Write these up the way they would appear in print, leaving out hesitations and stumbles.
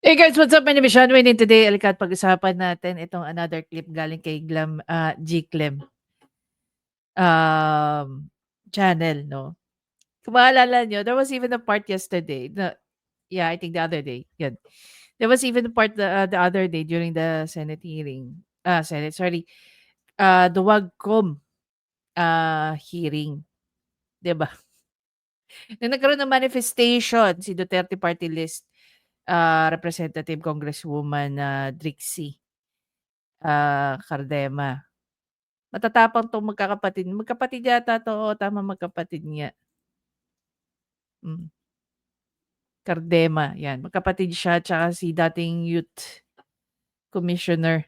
Hey guys, what's up? My name is Sean Wayne and today alikat pag-usapan natin itong another clip galing kay G Clem um, channel, no? Kung maalala nyo, there was even a part yesterday na, yeah, I think the other day, yun. There was even a part the other day during the Senate hearing, the WAGCOM hearing, 'di ba? Na nagkaroon ng manifestation si Duterte Party List Representative Congresswoman Drixie Cardema. Matatapang 'tong magkakapatid. Magkapatid yata 'to, oo, tama magkapatid nga. Hmm, Cardema, 'yan. Magkapatid siya tsaka si dating youth commissioner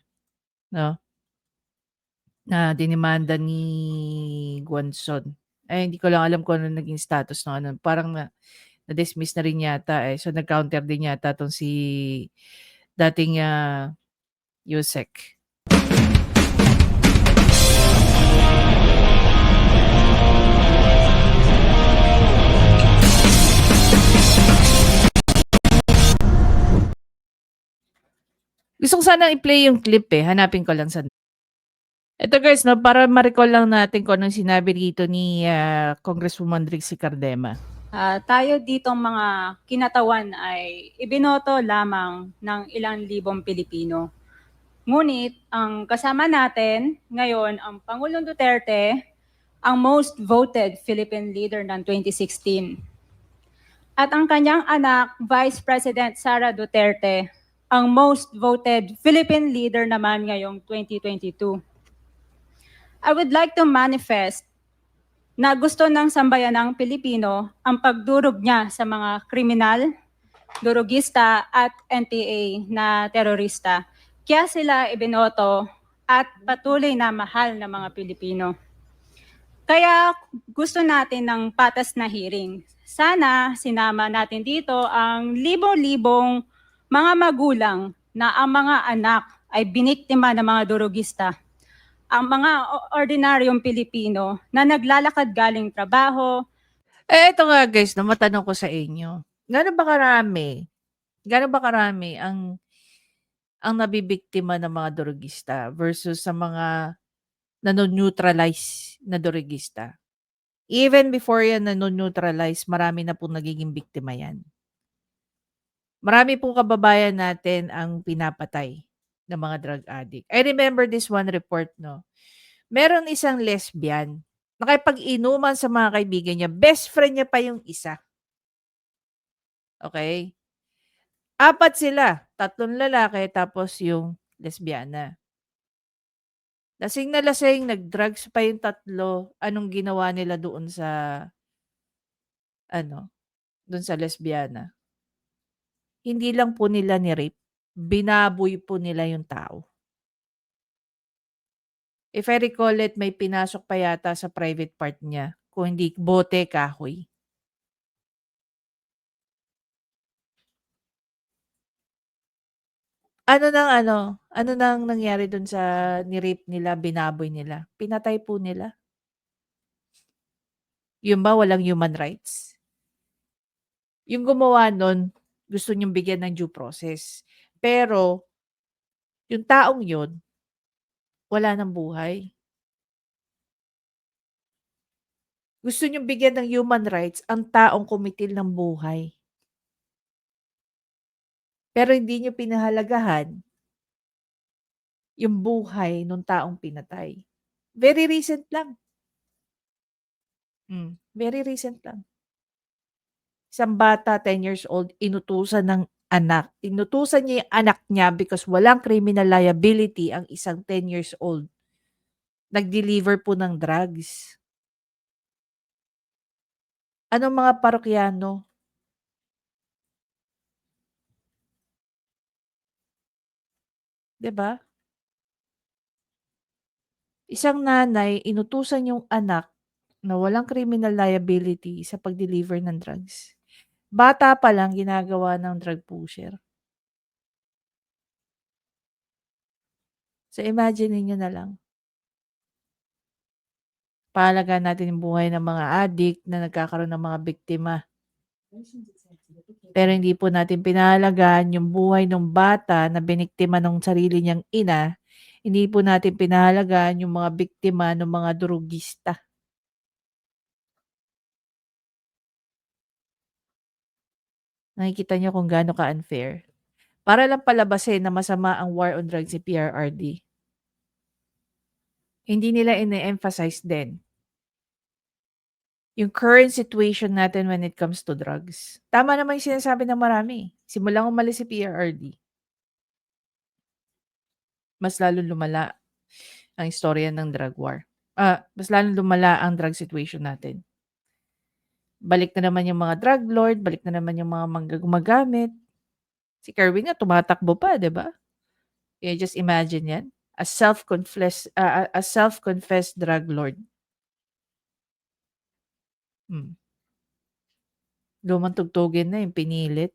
'no, na dinemanda ni Guanzon. Ay hindi ko lang alam kung ano naging status ng ano, parang na-dismiss na rin yata, eh. So nag-counter din yata 'tong si dating, Yusek. Gusto ko sanang i-play yung clip, eh, hanapin ko lang Eto guys 'no, para ma-recall lang natin kung anong sinabi dito ni, Congresswoman Trixie Cardema. Tayo ditong mga kinatawan ay ibinoto lamang ng ilang libong Pilipino. Ngunit ang kasama natin ngayon ang Pangulong Duterte, ang most voted Philippine leader ng 2016. At ang kanyang anak, Vice President Sara Duterte, ang most voted Philippine leader naman ngayong 2022. I would like to manifest na gusto ng sambayanang Pilipino ang pagdurog niya sa mga kriminal, durugista at NPA na terorista. Kaya sila ibinoto at patuloy na mahal ng mga Pilipino. Kaya gusto natin ng patas na hearing. Sana sinama natin dito ang libo-libong mga magulang na ang mga anak ay biniktima ng mga durugista, ang mga ordinaryong Pilipino na naglalakad galing trabaho. Eto nga guys 'no, matanong ko sa inyo, gaano ba karami ang nabibiktima ng mga drogista versus sa mga nano-neutralize na drogista? Even before yan nano-neutralize, marami na pong nagiging biktima yan. Marami pong kababayan natin ang pinapatay ng mga drug addict. I remember this one report 'no, meron isang lesbian, nakipag-inuman sa mga kaibigan niya, best friend niya pa yung isa, okey? 4 sila, 3 lalaki tapos yung lesbiana. Lasing na lasing, nag-drugs pa yung 3, anong ginawa nila doon sa ano, do'n sa lesbiana? Hindi lang po nila ni-rape, binaboy po nila yung tao. If I recall it, may pinasok pa yata sa private part niya, kung hindi bote, kahoy. Ano nang nangyari dun sa ni-rape nila, binaboy nila? Pinatay po nila. Yun ba walang human rights? Yung gumawa nun, gusto niyang bigyan ng due process. Pero, yung taong yun, wala ng buhay. Gusto niyong bigyan ng human rights ang taong kumitil ng buhay. Pero hindi niyo pinahalagahan yung buhay nung taong pinatay. Very recent lang. Very recent lang. Isang bata, 10 years old, inutusan ng anak. Inutusan niya yung anak niya because walang criminal liability ang isang 10 years old. Nag-deliver po ng drugs. Anong mga parokyano? 'Di ba? Isang nanay, inutusan yung anak na walang criminal liability sa pag-deliver ng drugs. Bata pa lang ginagawa ng drug pusher. So, imagine niyo na lang. Pahalagahan natin yung buhay ng mga addict na nagkakaroon ng mga biktima. Pero hindi po natin pinahalagahan yung buhay ng bata na biniktima ng sarili niyang ina. Hindi po natin pinahalagahan yung mga biktima ng mga drugista. Nakikita niyo kung gaano ka-unfair. Para lang palabasin na masama ang war on drugs si PRRD. Hindi nila ine-emphasize din yung current situation natin when it comes to drugs. Tama naman yung sinasabi ng marami. Simulang umalis si PRRD, mas lalong lumala ang istorya ng drug war. Mas lalong lumala ang drug situation natin. Balik na naman yung mga drug lord, balik na naman yung mga gumagamit. Si Kerwin nga tumatakbo pa, 'di ba? Just imagine 'yan. A self-confessed drug lord. Hmm. Lumang tugtugin na yung pinilit.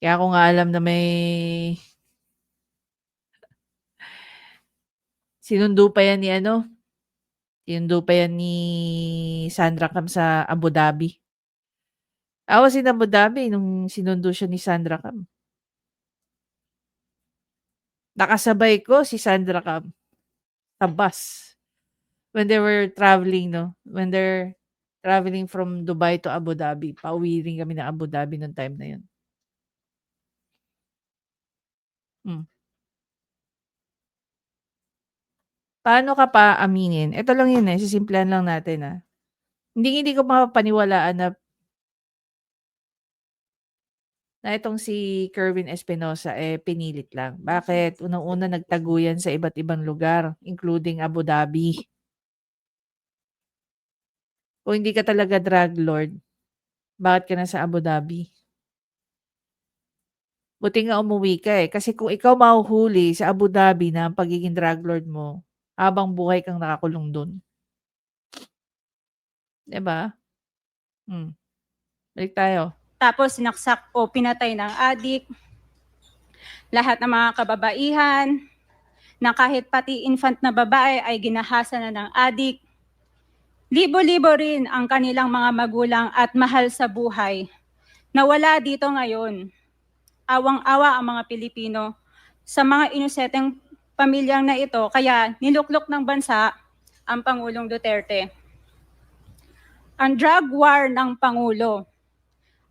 Kaya ako nga alam na may sinundo pa yan ni Sandra Cam sa Abu Dhabi. I was in Abu Dhabi nung sinundo siya ni Sandra Cam. Nakasabay ko si Sandra Cam sa bus when they were traveling, no? When they're traveling from Dubai to Abu Dhabi. Pauwi rin kami ng Abu Dhabi nung time na yun. Hmm. Paano ka pa aminin? Ito lang yun sisimplihan lang natin Hindi ko mapapaniwalaan na itong si Kerwin Espinosa pinilit lang. Bakit? Unang-una nagtaguyan sa iba't ibang lugar, including Abu Dhabi. Kung hindi ka talaga drug lord, bakit ka nasa Abu Dhabi? Buti nga umuwi ka kasi kung ikaw mahuhuli sa Abu Dhabi na ang pagiging drug lord mo, habang buhay kang nakakulong dun. 'Di ba? Balik tayo. Tapos sinaksak o pinatay ng adik lahat ng mga kababaihan, na kahit pati infant na babae ay ginahasa na ng adik. Libo-libo rin ang kanilang mga magulang at mahal sa buhay na wala dito ngayon. Awang-awa ang mga Pilipino sa mga inosenteng pamilyang na ito, kaya niluklok ng bansa ang Pangulong Duterte. Ang drug war ng Pangulo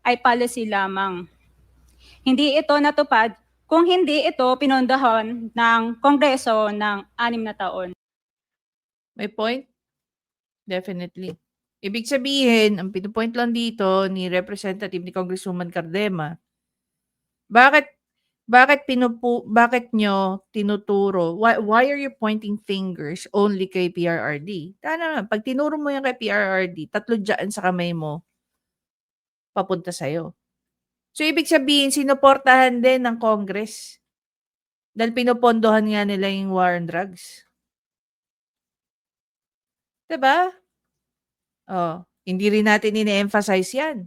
ay policy lamang. Hindi ito natupad kung hindi ito pinondohan ng Kongreso ng 6 na taon. May point? Definitely. Ibig sabihin, ang pinupoint lang dito ni Representative ni Congresswoman Cardema, bakit nyo tinuturo? Why are you pointing fingers only kay PRRD? Tama, pag tinuro mo yan kay PRRD, 3 dyan sa kamay mo, papunta sa'yo. So, ibig sabihin, sinuportahan din ng Congress. Dahil pinupondohan nga nila yung war on drugs. Diba? Hindi rin natin ine-emphasize yan.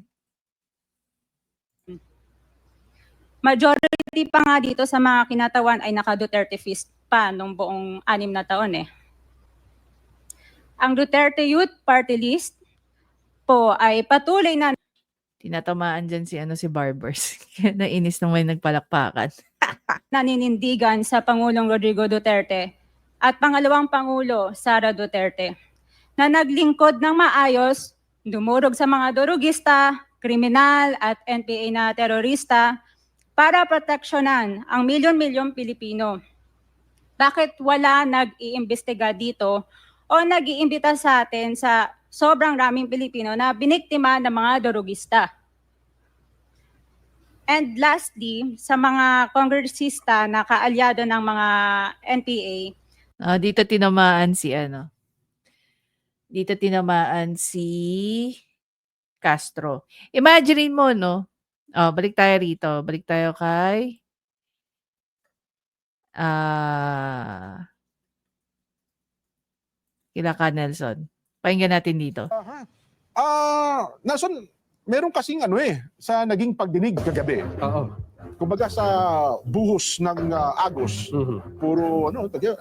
Majority pa nga dito sa mga kinatawan ay naka-Duterte fist pa nung buong 6 na taon Ang Duterte Youth Party List po ay patuloy na Tinatamaan dyan si Barbers. Nainis nung may nagpalakpakan. naninindigan sa Pangulong Rodrigo Duterte at pangalawang Pangulo, Sara Duterte, na naglingkod ng maayos, dumurog sa mga durugista, kriminal at NPA na terorista para proteksyonan ang milyon-milyong Pilipino. Bakit wala nag-iimbestiga dito o nag-iimbita sa atin sa sobrang raming Pilipino na biniktima ng mga durugista? And lastly, sa mga kongresista na kaalyado ng mga NPA. Dito tinamaan si Castro. Imagine mo, no? Balik tayo rito. Balik tayo kay kila ka Nelson. Pakinggan natin dito. Meron kasing sa naging pagdinig kagabi. Kumbaga sa buhos ng Agos, puro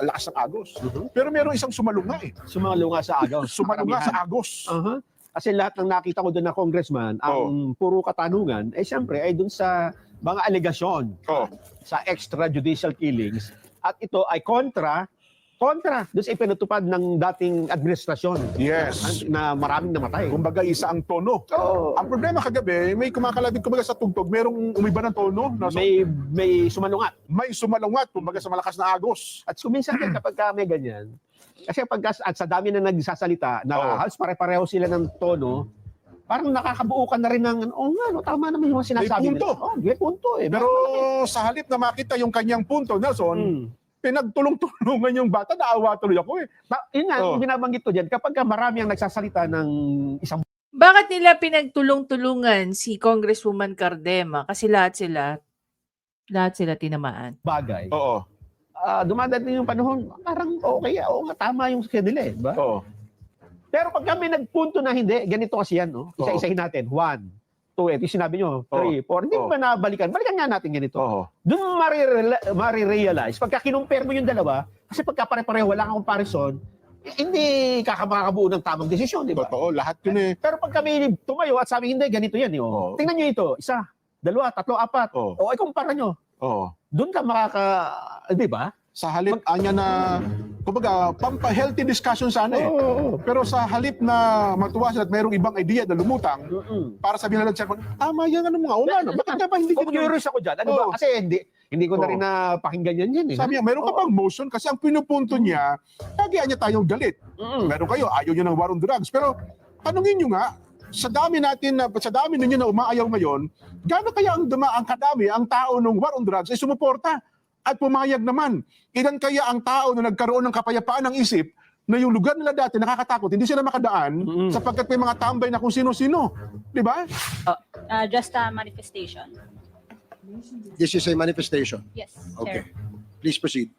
lakas ng Agos. Pero meron isang sumalunga Sumalunga sa Agos. Sumalunga sa Agos. Kasi lahat ng nakita ko doon na congressman, ang puro katanungan, siyempre ay doon sa mga alegasyon sa extrajudicial killings. At ito ay kontra doon sa ipinatupad ng dating administrasyon. Yes. Na maraming namatay. Kumbaga, isa ang tono. Ang problema kagabi, may kumakalabit kumbaga sa tugtog, merong umiba ng tono. No? So, May sumalungat. may sumalungat, kumbaga sa malakas na agos. At kuminsan din kapag may ganyan, kasi at sa dami na nagsasalita, na halos pare-pareho sila ng tono, parang nakakabuo ka na rin ng, tama naman yung sinasabi. May punto. May punto eh. Pero sa halip na makita yung kanyang punto, Nelson, pinagtulong-tulungan yung bata, naawa tuloy ako eh. Yun nga, yung binabanggit ko dyan, kapag marami ang nagsasalita ng isang Bakit nila pinagtulong-tulungan si Congresswoman Cardema? Kasi lahat sila tinamaan. bagay, Oo. dumadating yung panahon, parang okay, oo nga, tama yung kanila eh. Ba? Oo. Pero pag kami nagpunto na hindi, ganito kasi yan, no? Isa-isahin natin. 1, 2, ito sinabi nyo, 3, 4, hindi ba nabalikan? Balikan nga natin ganito. Oo. Doon marirealize, pagka kinumpare mo yung dalawa, kasi pagka pare-pareho, wala kang comparison, hindi makakabuo ng tamang desisyon, di ba? Totoo, lahat yun eh. Pero pag kami tumayo at sabi, hindi, ganito yan. Oo. Tingnan nyo ito, 1, 2, 3, 4. Oo. O, kumpara nyo. Oo. Doon ka di ba? Sa halip, anya na, kumbaga, pampa-healthy discussion sana eh. Oo. Pero sa halip na matuwa sila at mayroong ibang idea na lumutang, para sabihin na lang siya, tama yan, ano mga una, no? Bakit nga ba hindi ko Curious ako dyan. Ano ba? Kasi hindi ko na rin napakinggan yan eh. Sabi niya, meron ka bang motion? Kasi ang pinupunto niya, lagi niya tayong galit. Meron kayo, ayaw niyo ng war on drugs. Pero, tanungin niyo nga, sa dami ninyo na umaayaw ngayon, gaano kaya ang kadami, ang tao ng war on drugs ay sumuporta at pumayag naman? Ilan kaya ang tao na nagkaroon ng kapayapaan ng isip na yung lugar nila dati nakakatakot, hindi sila makadaan sapagkat may mga tambay na kung sino-sino. Di ba? Just a manifestation. This is a manifestation. Yes, Okay. Chair. Please proceed.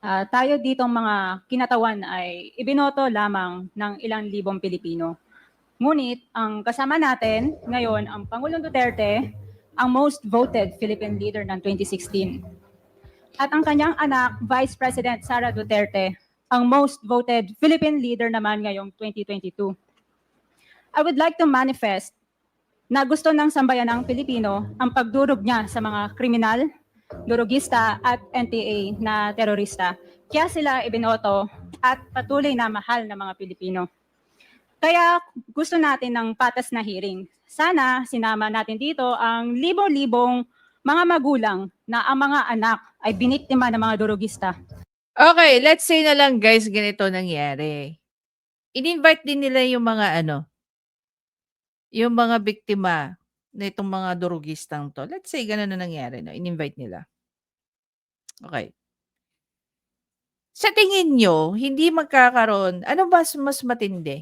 Tayo ditong mga kinatawan ay ibinoto lamang ng ilang libong Pilipino. Ngunit ang kasama natin ngayon ang Pangulong Duterte, ang most voted Philippine leader ng 2016. At ang kanyang anak, Vice President Sara Duterte, ang most voted Philippine leader naman ngayong 2022. I would like to manifest na gusto ng sambayanang Pilipino ang pagdurog niya sa mga kriminal, durugista at NPA na terorista. Kaya sila ibinoto at patuloy na mahal ng mga Pilipino. Kaya gusto natin ng patas na hearing. Sana sinama natin dito ang libo-libong mga magulang na ang mga anak ay biniktima ng mga durugista. Okay, let's say na lang guys, ganito nangyari. In-invite din nila yung mga yung mga biktima na itong mga durugistang to. Let's say ganun na nangyari, no? In-invite nila. Okay. Sa tingin nyo, hindi magkakaroon, ano ba mas matindi?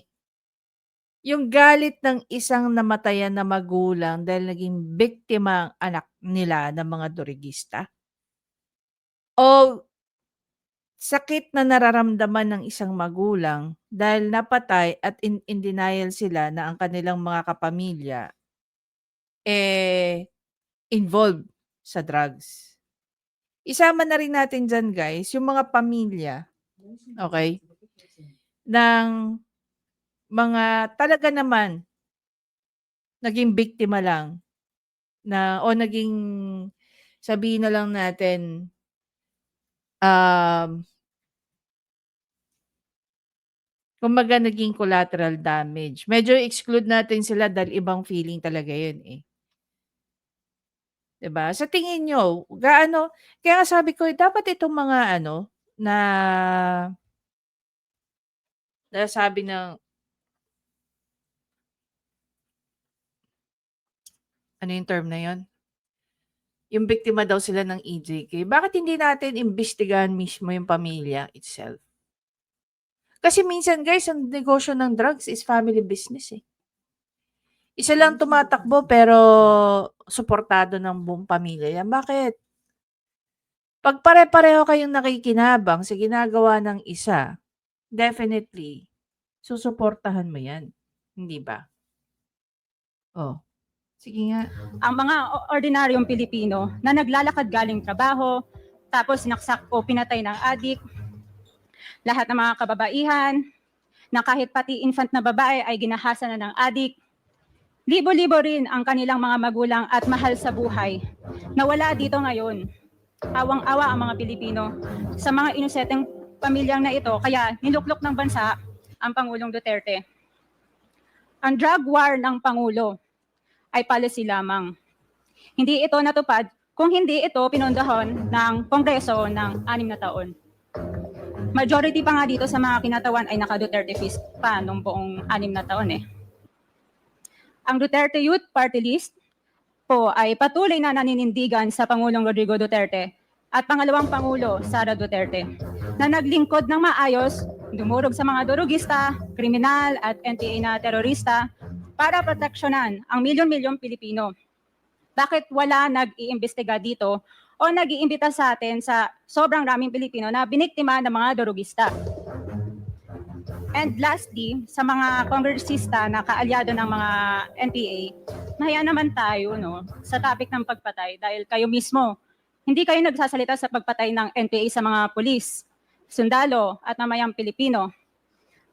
Yung galit ng isang namatayan na magulang dahil naging biktima ang anak nila ng mga durugista? O sakit na nararamdaman ng isang magulang dahil napatay at in denial sila na ang kanilang mga kapamilya involved sa drugs. Isama na rin natin dyan guys, yung mga pamilya, okay, ng mga talaga naman naging biktima lang o naging, sabihin na lang natin, kumbaga naging collateral damage. Medyo exclude natin sila dahil ibang feeling talaga yun eh. 'Di ba? Sa tingin nyo, gaano, kaya nga sabi ko, dapat itong mga na sabi ng, ano yung term na yun? Yung biktima daw sila ng EJK. Bakit hindi natin imbestigahan mismo yung pamilya itself? Kasi minsan guys, ang negosyo ng drugs is family business eh. Isa lang tumatakbo pero suportado ng buong pamilya yan. Bakit? Pag pare-pareho kayong nakikinabang sa ginagawa ng isa, definitely, susuportahan mo yan. Hindi ba? Oh. Sige nga. Ang mga ordinaryong Pilipino na naglalakad galing trabaho, tapos sinaksak o pinatay ng adik, lahat ng mga kababaihan, na kahit pati infant na babae ay ginahasa na ng adik. Libo-libo rin ang kanilang mga magulang at mahal sa buhay na wala dito ngayon. Awang-awa ang mga Pilipino sa mga inuseteng pamilyang na ito, kaya niluklok ng bansa ang Pangulong Duterte. Ang drug war ng Pangulo ay policy lamang. Hindi ito natupad kung hindi ito pinundahan ng Kongreso ng 6 na taon. Majority pa nga dito sa mga kinatawan ay naka-Duterte fist pa nung buong 6 na taon eh. Ang Duterte Youth Party List po ay patuloy na naninindigan sa Pangulong Rodrigo Duterte at pangalawang Pangulo, Sara Duterte, na naglingkod ng maayos, dumurog sa mga durugista, kriminal at NPA na terorista para proteksyonan ang milyon-milyong Pilipino. Bakit wala nag-iimbestiga dito o nag-iimbita sa atin sa sobrang raming Pilipino na biniktima ng mga durugista? And lastly, sa mga kongresista na kaalyado ng mga NPA, mahiya naman tayo sa topic ng pagpatay dahil kayo mismo, hindi kayo nagsasalita sa pagpatay ng NPA sa mga pulis, sundalo at mamayang Pilipino.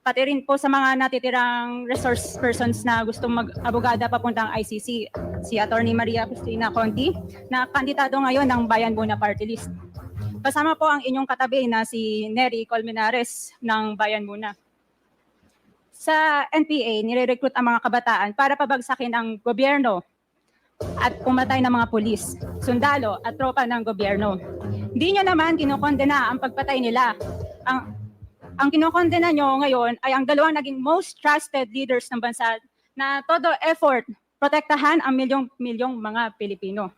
Pati rin po sa mga natitirang resource persons na gustong mag-abogada papuntang ICC, si Attorney Maria Cristina Conti, na kandidato ngayon ng Bayan Muna Party List. Kasama po ang inyong katabi na si Nery Colmenares ng Bayan Muna. Sa NPA, nire-recruit ang mga kabataan para pabagsakin ang gobyerno at pumatay ng mga pulis, sundalo at tropa ng gobyerno. Hindi nyo naman kinokondena ang pagpatay nila. Ang kinokondena nyo ngayon ay ang dalawang naging most trusted leaders ng bansa na todo effort protektahan ang milyong-milyong mga Pilipino.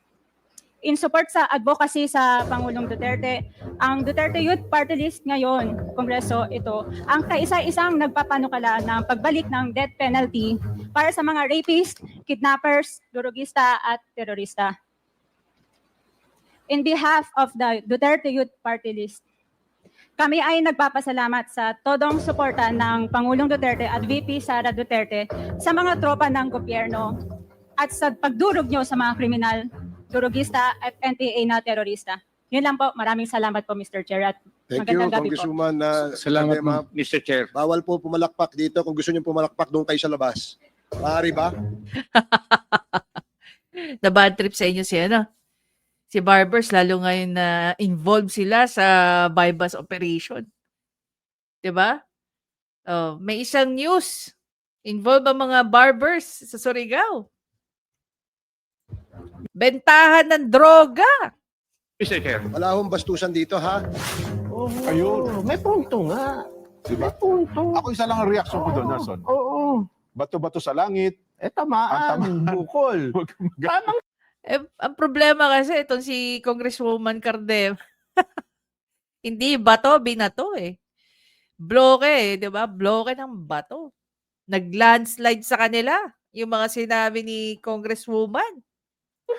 In support sa advocacy sa Pangulong Duterte, ang Duterte Youth Party List ngayon, Kongreso ito, ang kaisa-isang nagpapanukala ng pagbalik ng death penalty para sa mga rapist, kidnappers, durugista at terorista. In behalf of the Duterte Youth Party List, kami ay nagpapasalamat sa todong suporta ng Pangulong Duterte at VP Sara Duterte sa mga tropa ng gobyerno at sa pagdurog nyo sa mga kriminal, durugista at NPA na terorista. Yun lang po. Maraming salamat po, Mr. Chair. At Thank you, magandang gabi po. Congresswoman. Salamat, Ma'am. Mr. Chair. Bawal po pumalakpak dito. Kung gusto niyo pumalakpak, doon kayo sa labas. Maaari ba? Na bad trip sa inyo si Barbers, lalo ngayon na involved sila sa bypass operation. 'Di ba? Oh, may isang news. Involved ang mga barbers sa Surigao. Bentahan ng droga. Mr. Chair. Wala akong bastusan dito, ha? Ayun. May punto nga. Diba? May punto. Ako isa lang ang reaction ko doon, Nelson. Oo. Bato-bato sa langit. Tamaan. Ang Bukol. Huwag kang mag- Tamang Ang problema kasi itong si Congresswoman Cardem, hindi bato, binato eh. Bloke eh, di ba? Bloke ng bato. Nag-landslide sa kanila yung mga sinabi ni Congresswoman.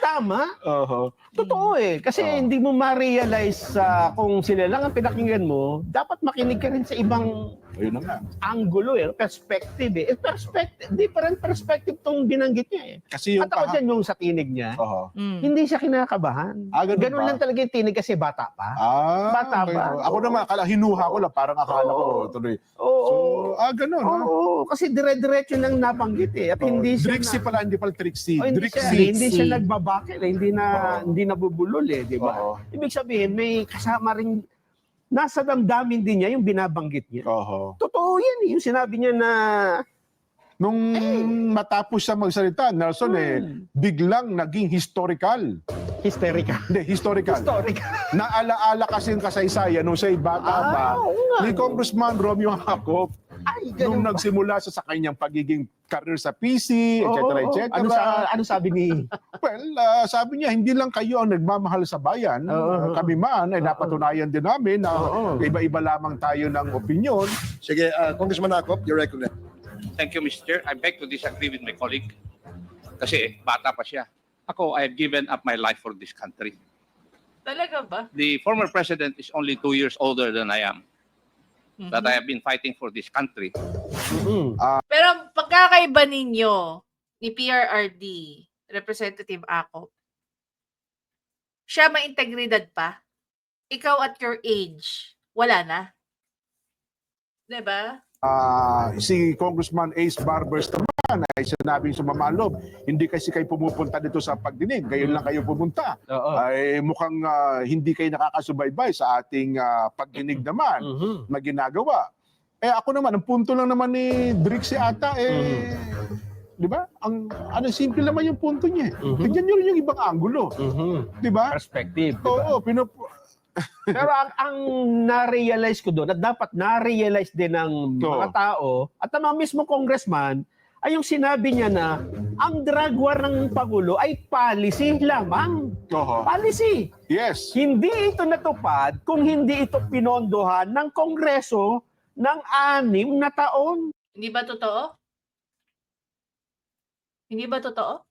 tama. Oho. Totoo eh. Kasi Oo. hindi mo ma-realize kung sila lang ang pinakinggan mo, dapat makinig ka rin sa ibang Ayun na nga. angulo perspective eh. Different perspective tong binanggit niya eh. Kasi yung At ako dyan yung sa tinig niya, Oho. hindi siya kinakabahan. Ganun Ganun ba? lang talaga yung tinig kasi bata pa. Bata okay. ba? Ako naman, hinuha ko lang. Parang akala ko tuloy. Oo. So, ganun. ha? Oo, kasi dire-diretso nang nabanggit eh. At hindi siya Drixie pala, hindi pala Trixie. hindi Drixie. siya nagbabakil eh. Hindi nabubulol eh, di ba? Oo. Ibig sabihin, may kasama rin, nasa damdamin din niya yung binabanggit niya. Oho. Totoo yan eh. Yung sinabi niya na, Nung matapos siya magsalita, Nelson biglang naging historical. hysterical. Hindi, historical. Historical. Naalaala kasi yung kasaysayan nung siya'y bata pa oo nga. ni Congressman Romeo Jacob Ay, nung ganun ba? nagsimula siya sa kanyang pagiging career sa PC, etc. Oo. etc. Ano sabi ni... Well, sabi niya, hindi lang kayo ang nagmamahal sa bayan. Oo. Kami man ay napatunayan din namin na Oo. iba-iba lamang tayo ng opinion. Sige, Congressman Acop, you're recognized. Thank you, Mr. Chair. I beg to disagree with my colleague. Kasi bata pa siya. Ako, I have given up my life for this country. Talaga ba? The former president is only 2 years older than I am. That I Mhm. have been fighting for this country. Pero ang pagkakaiba ninyo ni PRRD, Representative Acop, siya may integridad pa. Ikaw at your age, wala na. 'Di ba? si Congressman Ace Barbers naman ay sinabing sumamaloob, hindi kasi kayo pumupunta dito sa pagdinig, ngayon lang kayo pumunta. Oo. Ay mukhang hindi kayo nakakasubaybay sa ating pagdinig naman na ginagawa. Ako naman, ang punto lang naman ni Drixie ata, di ba? Simple naman yung punto niya. Tignan nyo rin yung ibang angulo. Di ba? Perspective. Diba? Oo, Pero ang na-realize ko doon, at dapat na-realize din ng mga tao, at ang mga mismo congressman, ay yung sinabi niya na ang drug war ng Pangulo ay policy lamang. Policy. Yes. Hindi ito natupad kung hindi ito pinondohan ng Kongreso ng 6 na taon. Hindi ba totoo? Hindi ba totoo?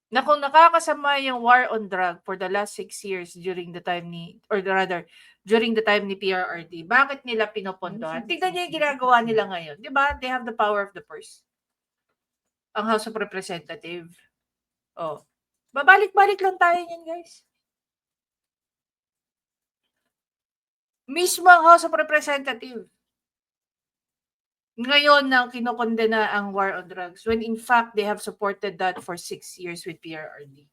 Na kung nakakasama yung war on drug for the last 6 years during the time ni, or rather, during the time ni PRRD, bakit nila pinopondohan? Tignan niyo yung ginagawa nila ngayon. Di ba? They have the power of the purse. Ang House of Representative. Oh. Babalik-balik lang tayo niyan, guys. Mismo ang House of Representative. Ngayon na kinokondena ang war on drugs when in fact they have supported that for 6 years with PRRD.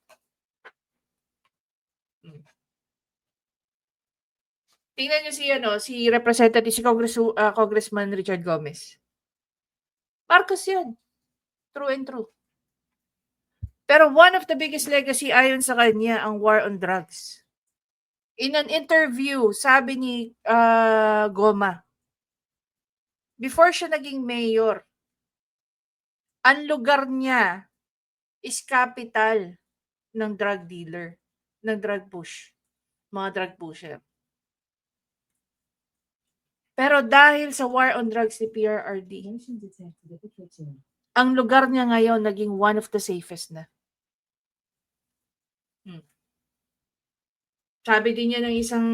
Tingnan niyo si Representative, si Congressman Richard Gomez. Marcos yun. True and true. Pero one of the biggest legacy ayon sa kanya ang war on drugs. In an interview, sabi ni Goma, before siya naging mayor, ang lugar niya is capital ng drug dealer, ng drug push, mga drug pusher. Pero dahil sa war on drugs ni PRRD, ang lugar niya ngayon naging one of the safest na. Sabi din niya ng isang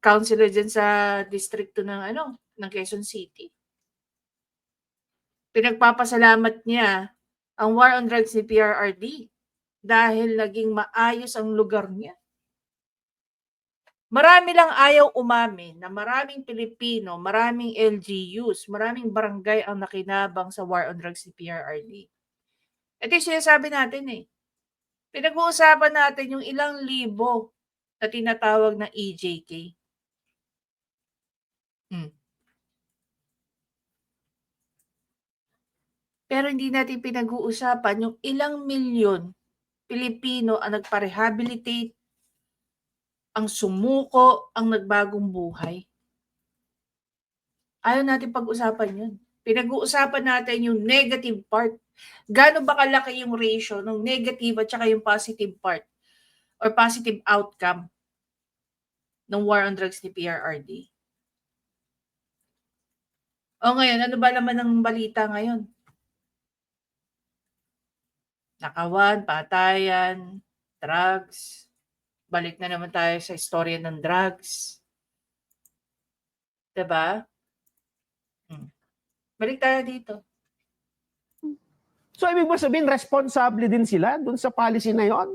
councilor dyan sa distrito ng ng Quezon City. Pinagpapasalamat niya ang war on drugs ni PRRD dahil naging maayos ang lugar niya. Marami lang ayaw umamin na maraming Pilipino, maraming LGUs, maraming barangay ang nakinabang sa war on drugs ni PRRD. Ito yung sinasabi natin Pinag-uusapan natin yung ilang libo na tinatawag na EJK. Pero hindi natin pinag-uusapan yung ilang milyon Pilipino ang nagpa-rehabilitate, ang sumuko, ang nagbagong buhay. Ayaw natin pag-usapan yun. Pinag-uusapan natin yung negative part. Gaano ba kalaki yung ratio ng negative at saka yung positive part or positive outcome ng war on drugs ni PRRD? O ngayon, ano ba naman ang balita ngayon? Nakawan, patayan, drugs. Balik na naman tayo sa istorya ng drugs. Diba? Balik tayo dito. So, ibig mo sabihin, responsable din sila dun sa policy na yon.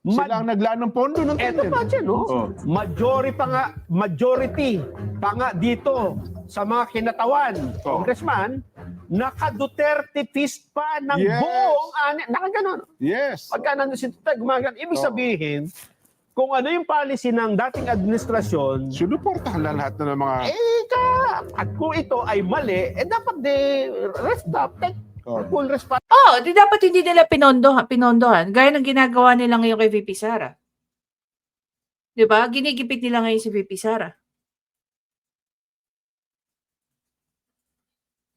Sila ang naglaan ng pondo ng Eto pa dyan, Majority pa nga dito sa mga kinatawan, congressman, naka-Duterte fist pa ng buong nakaganon. Yes. Pagka nandun si Duterte, gumagano. Ibig sabihin, kung ano yung policy ng dating administrasyon, sinuportahan na lahat na ng mga... at kung ito ay mali, dapat take full response. Di dapat hindi nila pinondohan. Gaya ng ginagawa nila ngayon kay VP Sara. Diba? Ginigipit nila ngayon si VP Sara.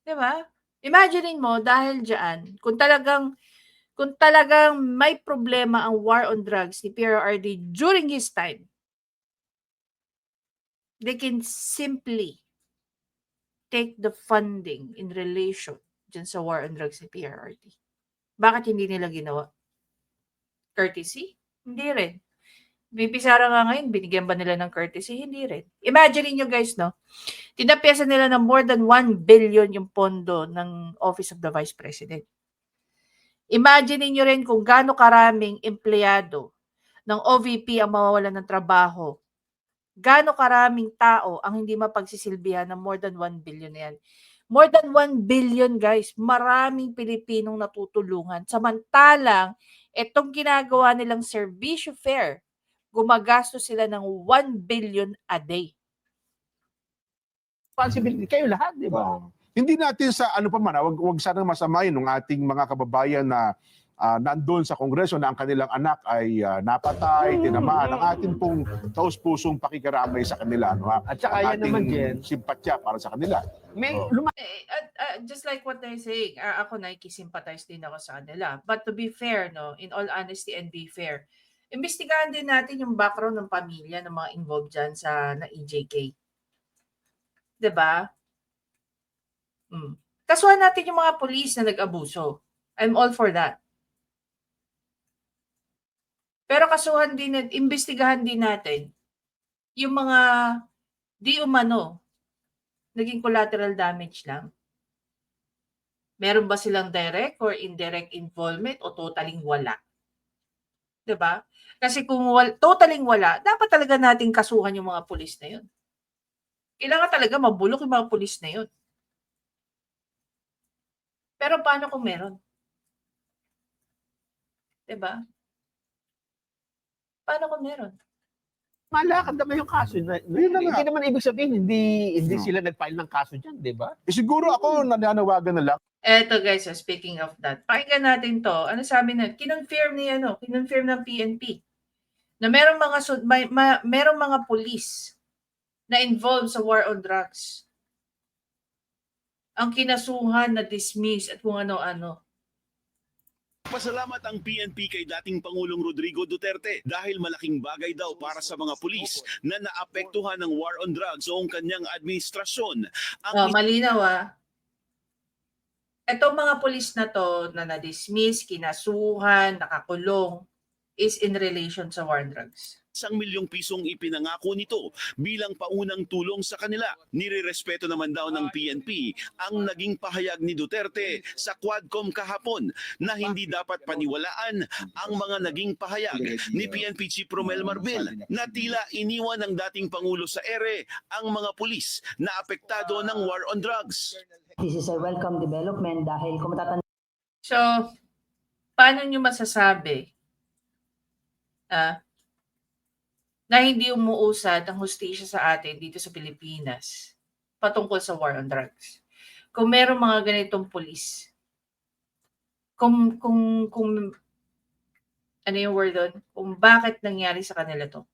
Diba? Imaginein mo, dahil dyan, kung talagang may problema ang war on drugs ni PRRD during his time, they can simply take the funding in relation dyan sa war on drugs ni PRRD. Bakit hindi nila ginawa? Courtesy? Hindi rin. VP Sara nga ngayon, binigyan ba nila ng courtesy? Hindi rin. Imagine nyo guys, tinapyasan nila ng more than 1 billion yung pondo ng Office of the Vice President. Imagine nyo rin kung gaano karaming empleyado ng OVP ang mawawalan ng trabaho gaano karaming tao ang hindi mapagsisilbihan ng more than 1 billion na yan. More than 1 billion guys, maraming Pilipinong natutulungan. Samantalang, itong ginagawa nilang servisyo fair, gumagastos sila ng 1 billion a day. Responsibility kayo lahat, di ba? Oo. Hindi natin sa ano pa man, wag sanang masamayin ng ating mga kababayan na nandun sa Kongreso na ang kanilang anak ay napatay, tinamaan. Ang ating pong taus-pusong pakikiramay sa kanila. No, ha? At saka Ang yan naman, ating Jen, simpatya para sa kanila. may Oh. Just like what they're saying, ako nakikisympathize din ako sa kanila. But to be fair, no, in all honesty and be fair, imbestigahan din natin yung background ng pamilya ng mga involved dyan na EJK. 'Di ba? Kasuhan natin yung mga police na nag-abuso. I'm all for that. Pero kasuhan din, imbestigahan din natin yung mga di umano naging collateral damage lang. Meron ba silang direct or indirect involvement o totaling wala? 'Di ba? Kasi kung totaling wala, dapat talaga nating kasuhan yung mga pulis na yun. Kailangan talaga mabulok yung mga pulis na yun. Pero paano kung meron? 'Di ba? Paano kung meron? malakad naman yung kaso. Yun na nga. Hindi naman ibig sabihin, hindi No. sila nag-file ng kaso dyan, di ba? Siguro ako nananawagan na lang. Eto guys, speaking of that, pakinggan natin to. Ano sabi na? Kinonfirm ng PNP na merong merong mga pulis na involved sa war on drugs. Ang kinasuhan na dismiss at kung ano-ano. Pasalamat ang PNP kay dating Pangulong Rodrigo Duterte dahil malaking bagay daw para sa mga pulis na naapektuhan ng war on drugs noong kanyang administrasyon. Ang Malinaw Etong mga pulis na to na na-dismiss, kinasuhan, nakakulong is in relation sa war on drugs. 1 milyong pisong ipinangako nito bilang paunang tulong sa kanila. Nirerespeto naman daw ng PNP ang naging pahayag ni Duterte sa Quadcom kahapon na hindi dapat paniwalaan ang mga naging pahayag ni PNP Chief Romel Marbil na tila iniwan ng dating Pangulo sa ere ang mga pulis na apektado ng war on drugs. This is a welcome development dahil kung matatanda So, paano nyo masasabi na hindi umuusad ang hustisya sa atin dito sa Pilipinas patungkol sa war on drugs? Kung meron mga ganitong pulis, kung ano yung word doon? Kung bakit nangyari sa kanila to?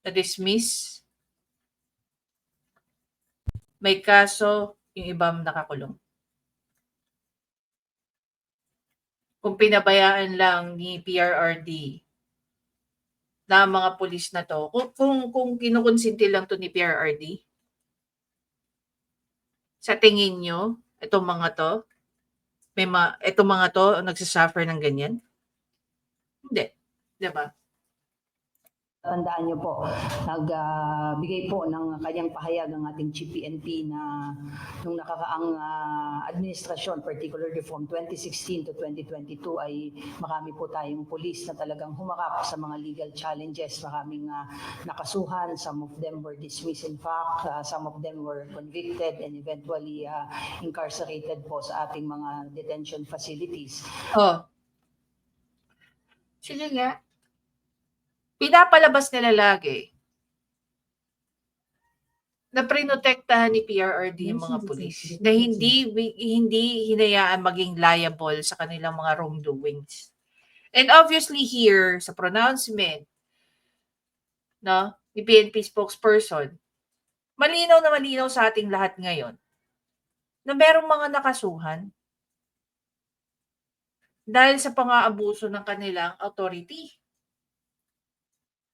Na-dismiss, may kaso, yung ibang nakakulong. Kung pinabayaan lang ni PRRD na mga pulis na to, kung kinukonsinti lang to ni PRRD, sa tingin nyo, itong mga to, itong mga to nagsasuffer ng ganyan? Hindi. Diba? tandaan niyo po, nagbigay po ng kanyang pahayag ang ating Chief PNP na nung nakakaang administrasyon, particularly from 2016 to 2022 ay marami po tayong pulis na talagang humakap sa mga legal challenges. Maraming nakasuhan, some of them were dismissed in fact, some of them were convicted and eventually incarcerated po sa ating mga detention facilities. Oh. Sige nga. Pinapalabas nila lagi na prinotektahan ni PRRD yung mga pulis na hindi hinayaan maging liable sa kanilang mga wrongdoings. And obviously here, sa pronouncement ni PNP spokesperson, malinaw na malinaw sa ating lahat ngayon na merong mga nakasuhan dahil sa pang-aabuso ng kanilang authority.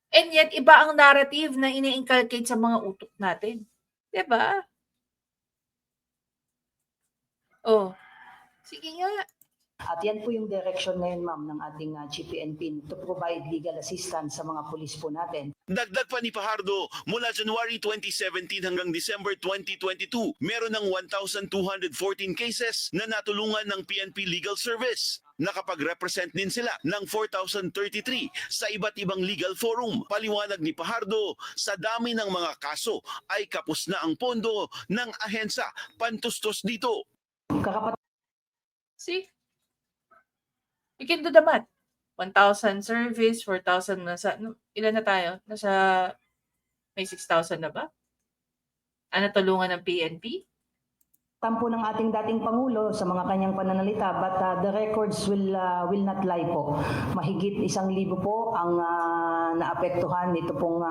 And yet, iba ang narrative na ini-inculcate sa mga utok natin. Diba? Oh, sige nga. At yan po yung direction ngayon, ma'am, ng ating Chief PNP to provide legal assistance sa mga pulis po natin. Dagdag pa ni Fajardo, mula January 2017 hanggang December 2022, meron ng 1,214 cases na natulungan ng PNP Legal Service. Nakapag-represent din sila ng 4,033 sa iba't ibang legal forum. Paliwanag ni Pajardo, sa dami ng mga kaso ay kapos na ang pondo ng ahensya pantustos dito. Karapat See? You can do the math. 1,000 service, 4,000 ilan na tayo? May 6,000 na ba? Ano tulungan ng PNP? tampo ng ating dating Pangulo sa mga kanyang pananalita, but the records will not lie po. Mahigit 1,000 po ang naapektuhan nito pong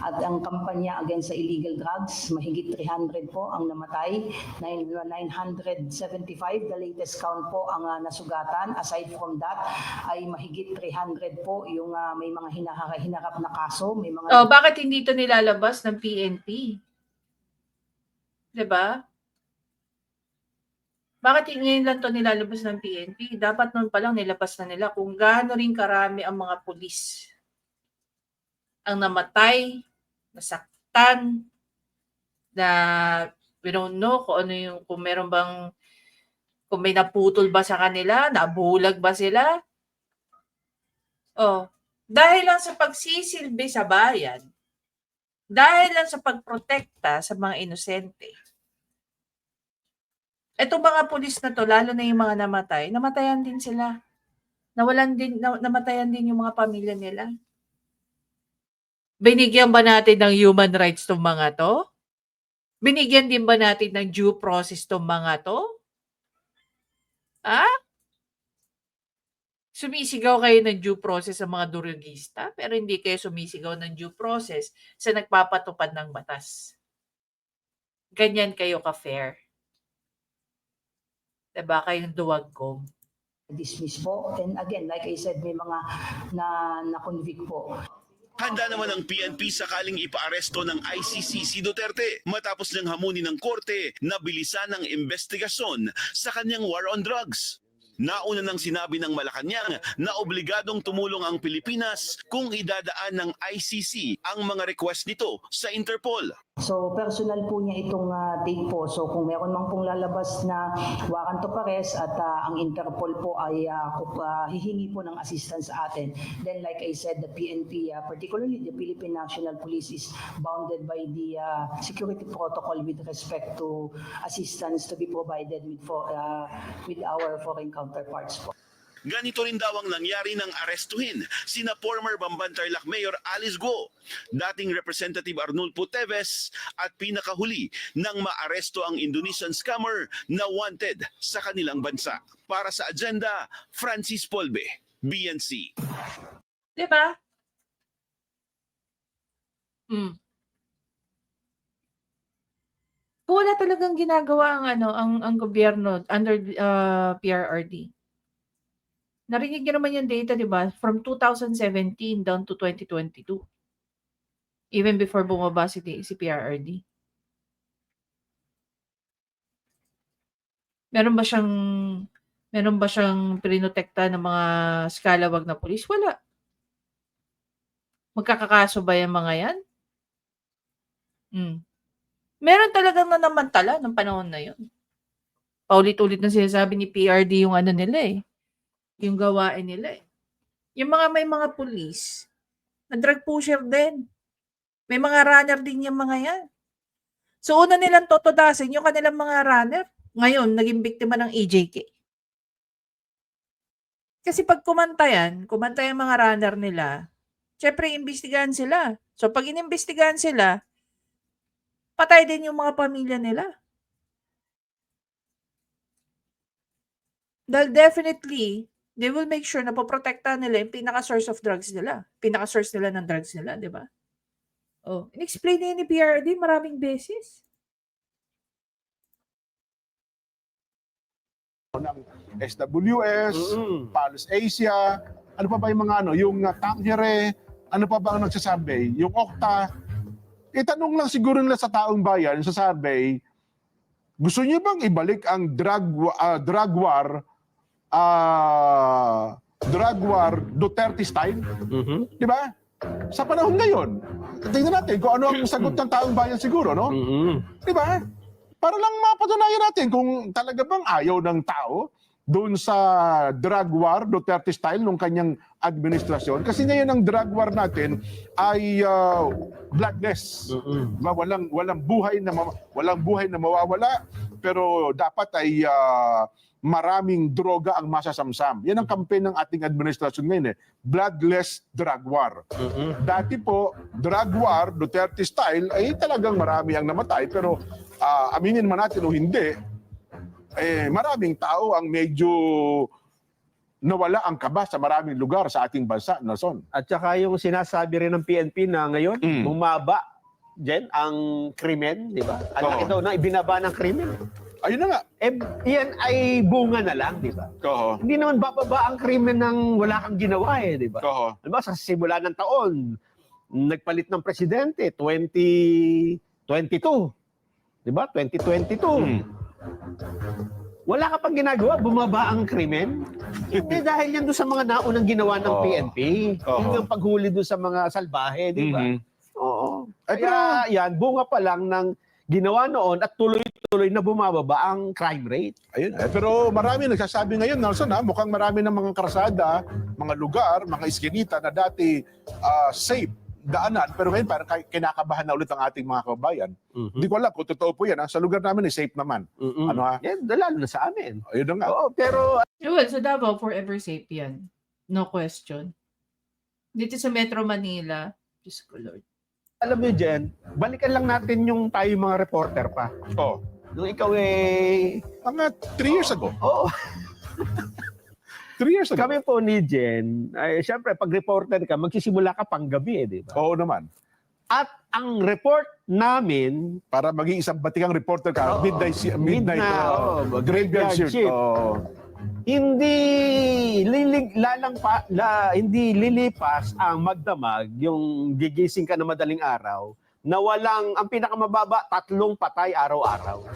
at ang kampanya against sa illegal drugs. Mahigit 300 po ang namatay. 975, the latest count po ang nasugatan. Aside from that, ay mahigit 300 po yung may mga hinaharap na kaso. May mga Bakit hindi ito nilalabas ng PNP? 'Di ba? Bakit ngayon lang ito nilalabas ng PNP? Dapat noon pa lang nilabas na nila kung gaano rin karami ang mga pulis ang namatay, nasaktan, na we don't know kung ano yung, kung meron bang, kung may naputol ba sa kanila, nabulag ba sila? Dahil lang sa pagsisilbi sa bayan, dahil lang sa pagprotekta sa mga inosente. Etong mga pulis na to, lalo na yung mga namatay, namatayan din sila. Namatayan din yung mga pamilya nila. Binigyan ba natin ng human rights tong mga to? Binigyan din ba natin ng due process tong mga to? Sumisigaw kayo ng due process sa mga durugista, pero hindi kayo sumisigaw ng due process sa nagpapatupad ng batas. Ganyan kayo ka-fair. Diba kayong duwag ko? dismiss po. And again, like I said, may mga na-convict po. Handa naman ang PNP sakaling ipaaresto ng ICC si Duterte matapos niyang hamunin ng korte na bilisan ang investigasyon sa kanyang war on drugs. Nauna nang sinabi ng Malacanang na obligadong tumulong ang Pilipinas kung idadaan ng ICC ang mga request nito sa Interpol. So personal po niya itong take po. So kung meron man pong lalabas na warrant of arrest at ang Interpol po ay hihingi po ng assistance sa atin, then like I said, the PNP, particularly the Philippine National Police, is bounded by the security protocol with respect to assistance to be provided with our foreign counterparts po. Ganito rin daw ang nangyari nang arestuhin sina former Bamban-Tarlac Mayor Alice Guo, dating Representative Arnulfo Teves at pinakahuli nang maaresto ang Indonesian scammer na wanted sa kanilang bansa. Para sa agenda, Francis Polbe, BNC. Diba? Wala talagang ginagawa ang gobyerno under PRRD. Narinig niyo naman yung data, di ba? From 2017 down to 2022. Even before bumaba si PRRD. Meron ba siyang prinotekta ng mga skalawag na pulis? Wala. Magkakakaso ba yung mga yan? Meron talagang nanamantala ng panahon na yun. Paulit-ulit na sinasabi ni PRD yung nila yung gawain nila Yung may mga pulis, na drug pusher din. May mga runner din yung mga yan. So una nilang totodasin yung kanilang mga runner. Ngayon, naging biktima ng EJK. Kasi pag kumanta yung mga runner nila, syempre imbestigahan sila. So pag inimbestigahan sila, patay din yung mga pamilya nila. Dahil definitely, they will make sure na poprotektahan nila yung pinaka-source of drugs nila. Pinaka-source nila ng drugs nila, di ba? In-explain na yun ni PRD maraming beses. Ng SWS, Palos Asia, ano pa ba yung mga yung Tangere, ano pa ba ang nagsasabi? Yung Okta. Itanong lang siguro nila sa taong bayan sa survey, gusto niyo bang ibalik ang drug war Duterte style? Di ba? Sa panahon ngayon, tingnan natin kung ano ang sagot ng taong bayan siguro, no? Di ba? Para lang mapatunayan natin kung talaga bang ayaw ng tao doon sa drug war, Duterte style, nung kanyang administrasyon. Kasi ngayon ang drug war natin ay bloodless. Diba? Walang buhay na mawawala, pero dapat ay maraming droga ang masasamsam. Yan ang campaign ng ating administrasyon ngayon bloodless drug war. Dati po, drug war, Duterte style, ay talagang marami ang namatay, pero aminin man natin o hindi, maraming tao ang medyo nawala ang kaba sa maraming lugar sa ating bansa, Nelson. At saka yung sinasabi rin ng PNP na ngayon, bumaba Jen, ang krimen, di ba? Ang laki daw na ibinaba ng krimen. Ayun na nga. Yan ay bunga na lang, di ba? Hindi naman bababa ang krimen ng wala kang ginawa di ba? Diba, sa simula ng taon, nagpalit ng presidente, 2022. Di ba? 2022. Wala ka pang ginagawa, bumaba ang krimen. Hindi dahil yan doon sa mga naunang ginawa ng PNP. Yung paghuli doon sa mga salbahe, di ba? Oo. Kaya yan, bunga pa lang ng ginawa noon at tuloy-tuloy na bumababa ang crime rate. Ayun. Pero marami nagsasabi ngayon, Nelson, mukhang marami ng mga karsada, mga lugar, mga iskinita na dati safe daanan, pero ngayon parang kinakabahan na ulit ang ating mga kababayan. Hindi ko alam kung totoo po yan. Sa lugar namin safe naman. Ano ha? Yan, lalo na sa amin. Ayun na nga. Oo, pero Well, sa Davao, forever safe yan. No question. Dito sa Metro Manila, Diyos ko Lord. alam mo Jen, balikan lang natin yung tayo mga reporter pa. Nung ikaw mga 3 years ago. Oo. 3 years ago. Kami po ni Jen, ay syempre pag reporter ka, magsisimula ka pang gabi di ba? Oo naman. At ang report namin, para maging isang batikang reporter ka, midnight graveyard shift. Hindi hindi lilipas ang magdamag yung gigising ka na madaling araw na walang ang pinakamababa 3 patay araw-araw.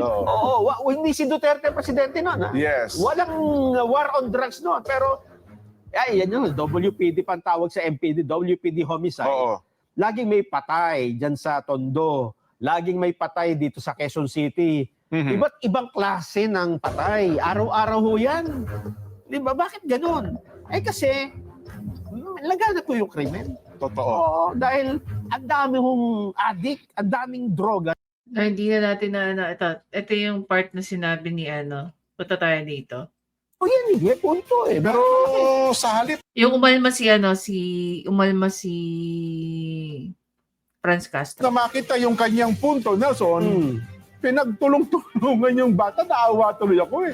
Oo, hindi si Duterte presidente noon. Yes. Walang war on drugs noon, pero yan yung WPD pantawag sa MPD, WPD homicide. Laging may patay diyan sa Tondo. Laging may patay dito sa Quezon City. Iba't ibang klase ng patay. Araw-araw ho yan. Di ba? Bakit ganun? Kasi, laga na po yung krimen. Totoo. Oo, dahil ang dami hong addict, ang daming droga. Hindi na natin ito yung part na sinabi ni punta tayo dito. O yan, punto Pero sa halip. Yung umalma si Franz Castro. Na makita yung kanyang punto, Nelson, pinagtulong-tulungan yung bata, naawa tuloy ako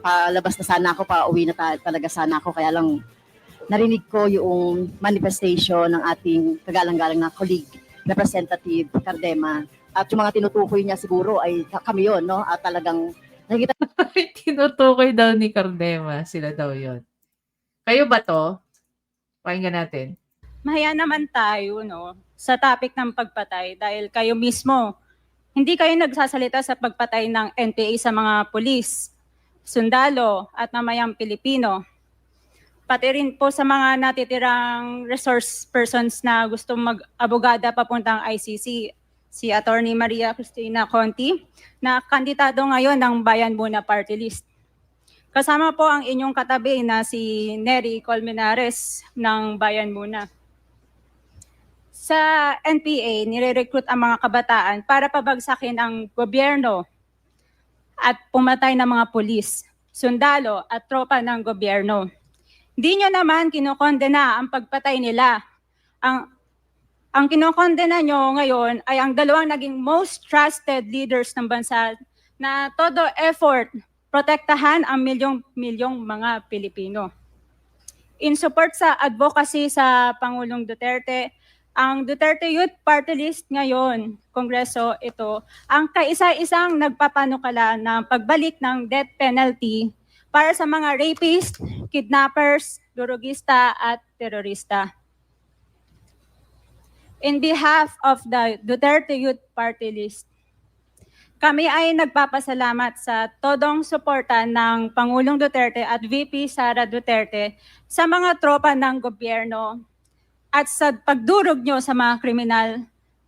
Palabas na sana ako, pauwi na talaga sana ako, kaya lang narinig ko yung manifestation ng ating kagalang-galang na colleague, Representative Cardema. At yung mga tinutukoy niya siguro ay kami yun, no? At talagang nakikita. Tinutukoy daw ni Cardema, sila daw yon. Kayo ba to? Pakinggan natin. Mahaya naman tayo no, sa topic ng pagpatay dahil kayo mismo, hindi kayo nagsasalita sa pagpatay ng NPA sa mga pulis, sundalo at mamayang Pilipino. Pati rin po sa mga natitirang resource persons na gusto mag-abogada papuntang ICC, si Attorney Maria Cristina Conti, na kandidato ngayon ng Bayan Muna Party List. Kasama po ang inyong katabi na si Nery Colmenares ng Bayan Muna. Sa NPA, nire-recruit ang mga kabataan para pabagsakin ang gobyerno at pumatay ng mga pulis, sundalo at tropa ng gobyerno. Hindi nyo naman kinokondena ang pagpatay nila. Ang kinokondena nyo ngayon ay ang 2 naging most trusted leaders ng bansa na todo effort protektahan ang milyong-milyong mga Pilipino. In support sa advocacy sa Pangulong Duterte, ang Duterte Youth Party List ngayon, Kongreso ito, ang kaisa-isang nagpapanukala ng pagbalik ng death penalty para sa mga rapist, kidnappers, durugista at terorista. In behalf of the Duterte Youth Party List, kami ay nagpapasalamat sa todong suporta ng Pangulong Duterte at VP Sara Duterte sa mga tropa ng gobyerno at sa pagdurog nyo sa mga kriminal,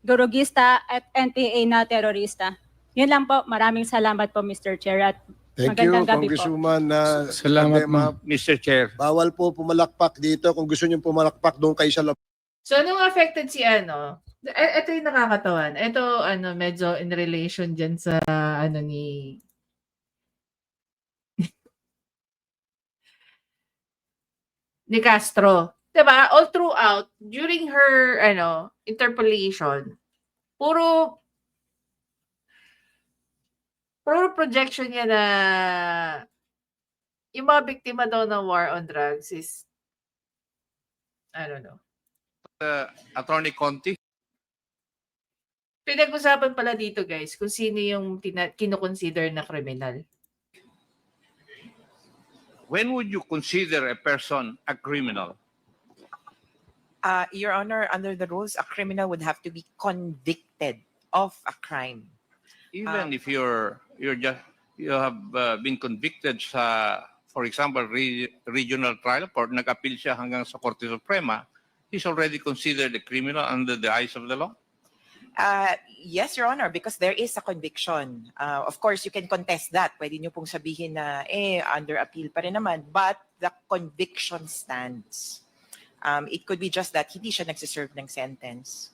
durugista at NPA na terorista. Yun lang po. Maraming salamat po, Mr. Chair at Thank you, Magandang gabi po. Congresswoman Salamat, Cardema. Mr. Chair. Bawal po pumalakpak dito. Kung gusto niyo pumalakpak, doon kayo sa labas. So, nung affected si ano, ito yung nakakatawan. Ito, ano, medyo in relation dyan sa, ano, ni Castro. Diba? All throughout, during her, ano, interpellation, puro projection niya na yung mga biktima daw ng war on drugs is, I don't know. Attorney Conti. Pinag-usapan pala dito, guys, kung sino yung kinoconsider na kriminal. When would you consider a person a criminal? Your Honor, under the rules, a criminal would have to be convicted of a crime. Even if you have been convicted sa, for example, regional trial court, nag-appeal siya hanggang sa Korte Suprema, he's already considered a criminal under the eyes of the law? Yes, Your Honor, because there is a conviction. Of course, you can contest that. Pwede niyo pong sabihin na, under appeal pa rin naman. But the conviction stands. It could be just that hindi siya nagsiserve ng sentence.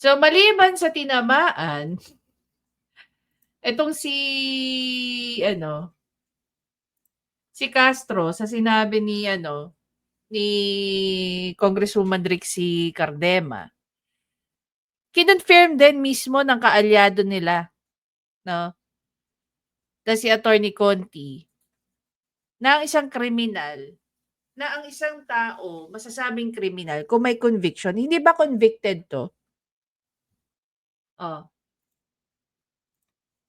So, maliban sa tinamaan, etong si Castro, sa sinabi ni Congresswoman Rixie Cardema, kinonfirm din mismo ng kaalyado nila, no? Na si Attorney Conti, na ang isang kriminal, na ang isang tao, masasabing kriminal, kung may conviction, hindi ba convicted to? Oh.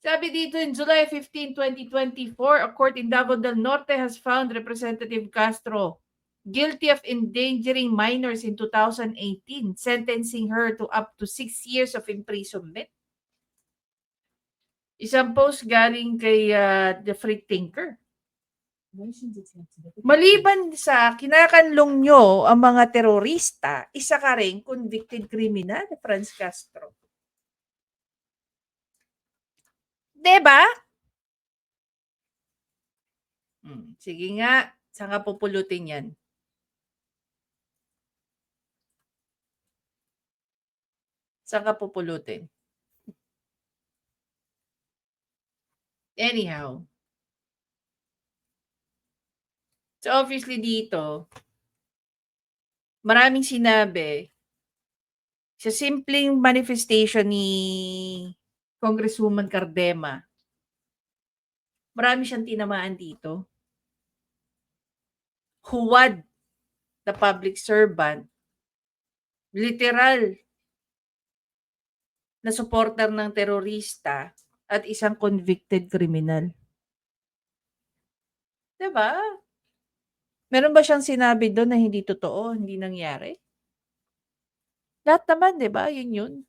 Sabi dito, in July 15, 2024, a court in Davao del Norte has found Representative Castro guilty of endangering minors in 2018, sentencing her to up to 6 years of imprisonment. Isang post galing kay The Free Thinker. Maliban sa kinakanlong nyo ang mga terorista, isa ka rin convicted criminal, Franz Castro. Diba? Sige nga, saan ka pupulutin yan? Saan ka pupulutin? Anyhow. So obviously dito, maraming sinabi sa simpleng manifestation ni Congresswoman Cardema. Marami siyang tinamaan dito. Huwad na public servant, literal na supporter ng terorista at isang convicted criminal. Diba? Meron ba siyang sinabi doon na hindi totoo, hindi nangyari? Lahat naman, diba? Yun.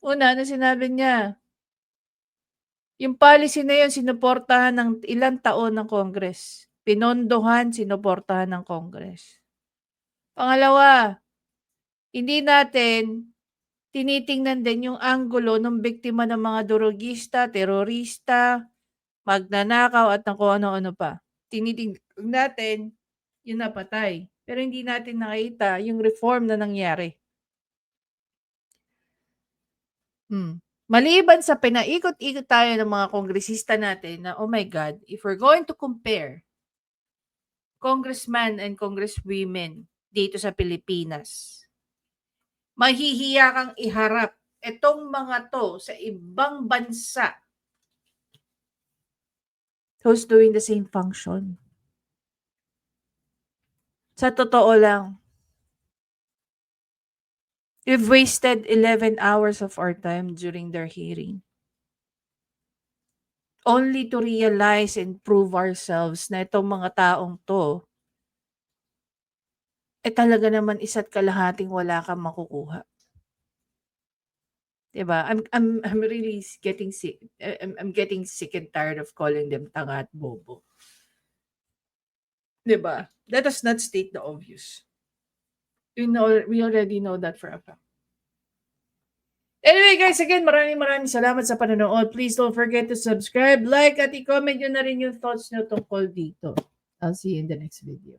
Una, na sinabi niya, yung policy na yun, sinuportahan ng ilang taon ng Congress. Pinondohan, sinuportahan ng Congress. Pangalawa, hindi natin tinitingnan din yung anggulo ng biktima ng mga durugista, terorista, magnanakaw at ng kung ano-ano pa. Tinitingnan natin yung napatay. Pero hindi natin nakita yung reform na nangyari. Maliban sa pinaikot-ikot tayo ng mga kongresista natin na, oh my God, if we're going to compare congressman and congresswomen dito sa Pilipinas, mahihiya kang iharap itong mga to sa ibang bansa who's doing the same function. Sa totoo lang, we've wasted 11 hours of our time during their hearing. Only to realize and prove ourselves na itong mga taong to, talaga naman isa't kalahating wala kang makukuha. Diba? I'm really getting sick. I'm getting sick and tired of calling them tanga at bobo. Diba? Let us not state the obvious. We already know that for a fact. Anyway guys, again, maraming salamat sa panonood. Please don't forget to subscribe, like, at i-comment nyo na rin yung thoughts nyo tungkol dito. I'll see you in the next video.